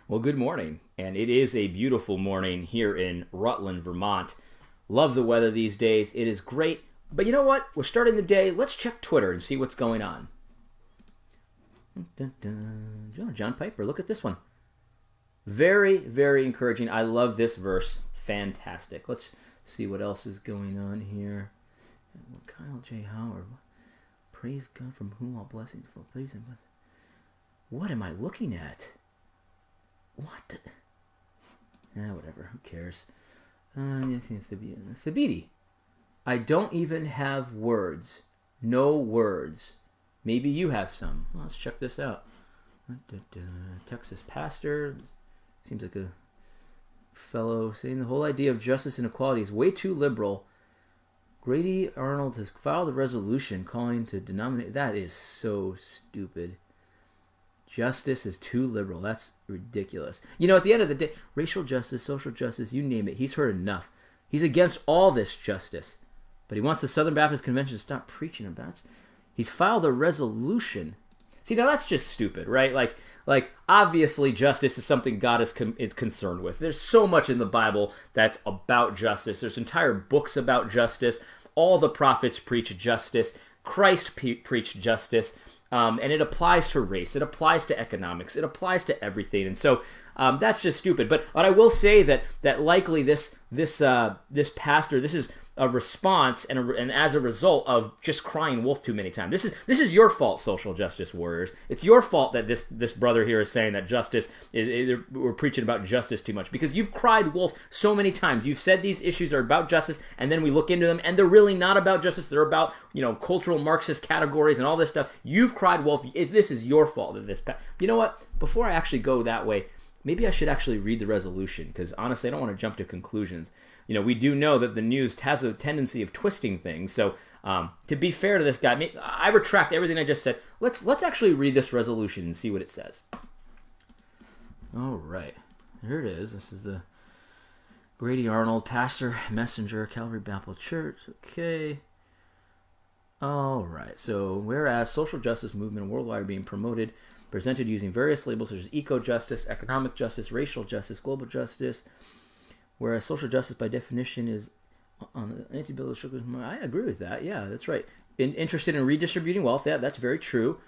Well, good morning, and it is a beautiful morning here in Rutland, Vermont. Love the weather these days. It is great, but you know what? We're starting the day. Let's check Twitter and see what's going on. Dun, dun, dun. John Piper, look at this one. Very, very encouraging. I love this verse. Fantastic. Let's see what else is going on here. Kyle J. Howard. Praise God from whom all blessings flow. Please him with. What am I looking at? What? Whatever. Who cares? Thabiti. I don't even have words. No words. Maybe you have some. Well, let's check this out. Texas pastor. Seems like a fellow saying the whole idea of justice and equality is way too liberal. Grady Arnold has filed a resolution calling to denominate. That is so stupid. Justice is too liberal. That's ridiculous. You know, at the end of the day, racial justice, social justice, you name it, he's heard enough. He's against all this justice. But he wants the Southern Baptist Convention to stop preaching about it. He's filed a resolution. See, now that's just stupid, right? Like obviously justice is something God is concerned with. There's so much in the Bible that's about justice. There's entire books about justice. All the prophets preach justice. Christ preached justice. And it applies to race. It applies to economics. It applies to everything. And so that's just stupid. But I will say that likely this pastor, this is a response and as a result of just crying wolf too many times. This is your fault, social justice warriors. It's your fault that this brother here is saying that justice we're preaching about justice too much, because you've cried wolf so many times. You've said these issues are about justice, and then we look into them and they're really not about justice. They're about, cultural Marxist categories and all this stuff. You've cried wolf. This is your fault that this. You know what? Before I actually go that way, maybe I should actually read the resolution, because honestly, I don't want to jump to conclusions. We do know that the news has a tendency of twisting things. So to be fair to this guy, I retract everything I just said. Let's actually read this resolution and see what it says. All right. Here it is. This is the Grady Arnold, pastor, messenger, Calvary Baptist Church. Okay. All right. So whereas social justice movement worldwide are being promoted, presented using various labels such as eco-justice, economic justice, racial justice, global justice, whereas social justice by definition is on the anti-biblical. I agree with that. Yeah, that's right. Interested in redistributing wealth. Yeah, that's very true.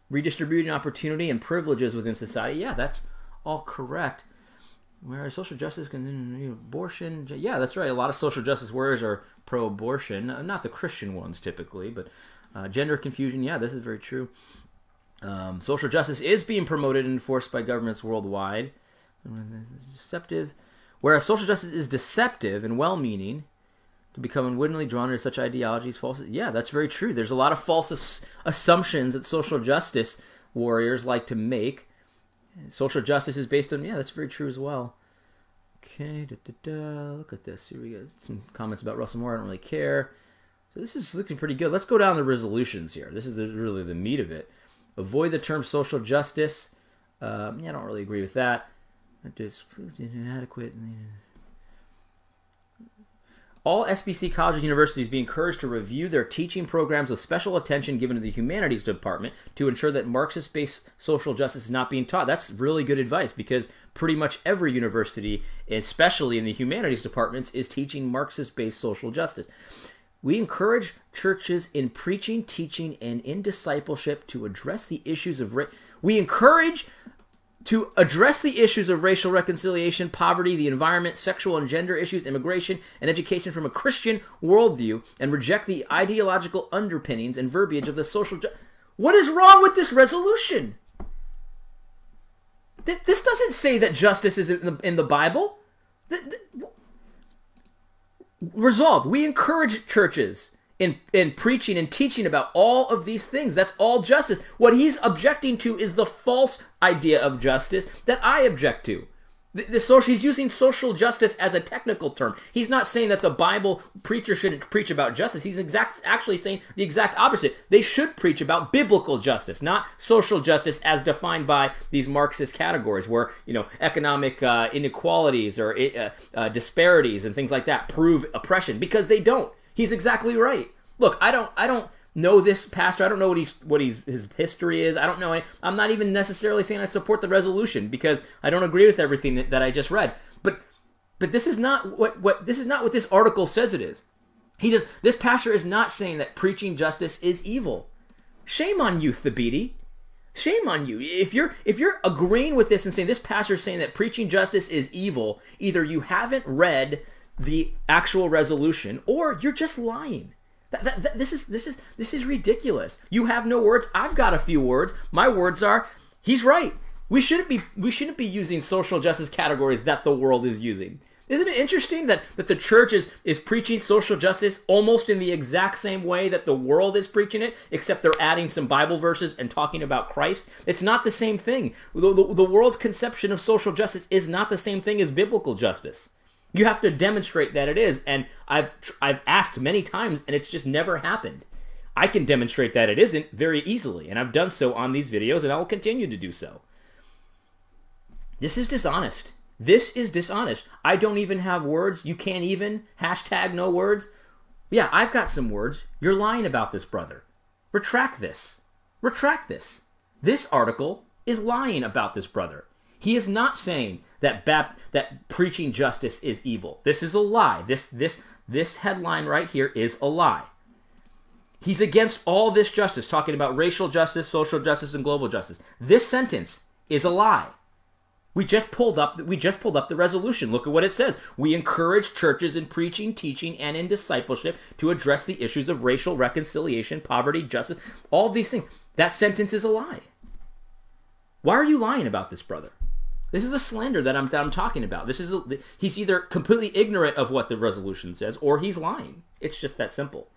Redistributing opportunity and privileges within society. Yeah, that's all correct. Whereas social justice can abortion. Yeah, that's right. A lot of social justice warriors are pro-abortion. Not the Christian ones typically, but gender confusion. Yeah, this is very true. Social justice is being promoted and enforced by governments worldwide. Deceptive. Whereas social justice is deceptive and well-meaning, to become unwittingly drawn into such ideologies, false. Yeah, that's very true. There's a lot of false assumptions that social justice warriors like to make. Social justice is based on, that's very true as well. Okay, look at this. Here we go. Some comments about Russell Moore. I don't really care. So this is looking pretty good. Let's go down the resolutions here. This is really the meat of it. Avoid the term social justice. I don't really agree with that. Inadequate. All SBC colleges and universities be encouraged to review their teaching programs with special attention given to the humanities department to ensure that Marxist-based social justice is not being taught. That's really good advice, because pretty much every university, especially in the humanities departments, is teaching Marxist-based social justice. We encourage churches in preaching, teaching, and in discipleship to address the issues of to address the issues of racial reconciliation, poverty, the environment, sexual and gender issues, immigration, and education from a Christian worldview, and reject the ideological underpinnings and verbiage of the social What is wrong with this resolution? This doesn't say that justice is in the Bible. Resolved. We encourage churches in preaching and teaching about all of these things. That's all justice. What he's objecting to is the false idea of justice that I object to. He's using social justice as a technical term. He's not saying that the Bible preacher shouldn't preach about justice. He's actually saying the exact opposite. They should preach about biblical justice, not social justice as defined by these Marxist categories where, economic inequalities or disparities and things like that prove oppression, because they don't. He's exactly right. Look, I don't know this pastor. I don't know what his history is. I don't know. I'm not even necessarily saying I support the resolution because I don't agree with everything that I just read. But this is not what this article says it is. This pastor is not saying that preaching justice is evil. Shame on you, Thabiti. Shame on you. If you're agreeing with this and saying this pastor is saying that preaching justice is evil, either you haven't read the actual resolution or you're just lying. This is ridiculous. You have no words. I've got a few words. My words are, he's right. We shouldn't be using social justice categories that the world is using. Isn't it interesting that the church is preaching social justice almost in the exact same way that the world is preaching it, except they're adding some Bible verses and talking about Christ? It's not the same thing. The world's conception of social justice is not the same thing as biblical justice. You have to demonstrate that it is, and I've asked many times, and it's just never happened. I can demonstrate that it isn't very easily, and I've done so on these videos, and I will continue to do so. This is dishonest. This is dishonest. I don't even have words. You can't even hashtag no words. Yeah, I've got some words. You're lying about this, brother. Retract this. Retract this. This article is lying about this brother. He is not saying that preaching justice is evil. This is a lie. This headline right here is a lie. He's against all this justice, talking about racial justice, social justice, and global justice. This sentence is a lie. We just pulled up the resolution. Look at what it says. We encourage churches in preaching, teaching, and in discipleship to address the issues of racial reconciliation, poverty, justice, all these things. That sentence is a lie. Why are you lying about this, brother? This is the slander that I'm talking about. He's either completely ignorant of what the resolution says, or he's lying. It's just that simple.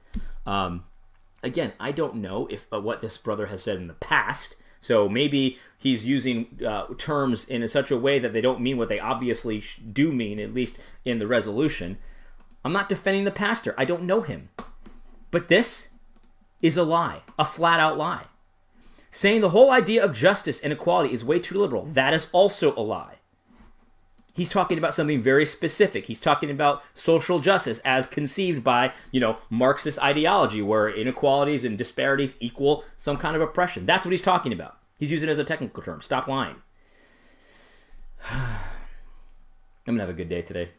Again, I don't know if what this brother has said in the past. So maybe he's using terms in such a way that they don't mean what they obviously do mean, at least in the resolution. I'm not defending the pastor. I don't know him. But this is a lie, a flat-out lie. Saying the whole idea of justice and equality is way too liberal, that is also a lie. He's talking about something very specific. He's talking about social justice as conceived by, Marxist ideology, where inequalities and disparities equal some kind of oppression. That's what he's talking about. He's using it as a technical term. Stop lying. I'm going to have a good day today.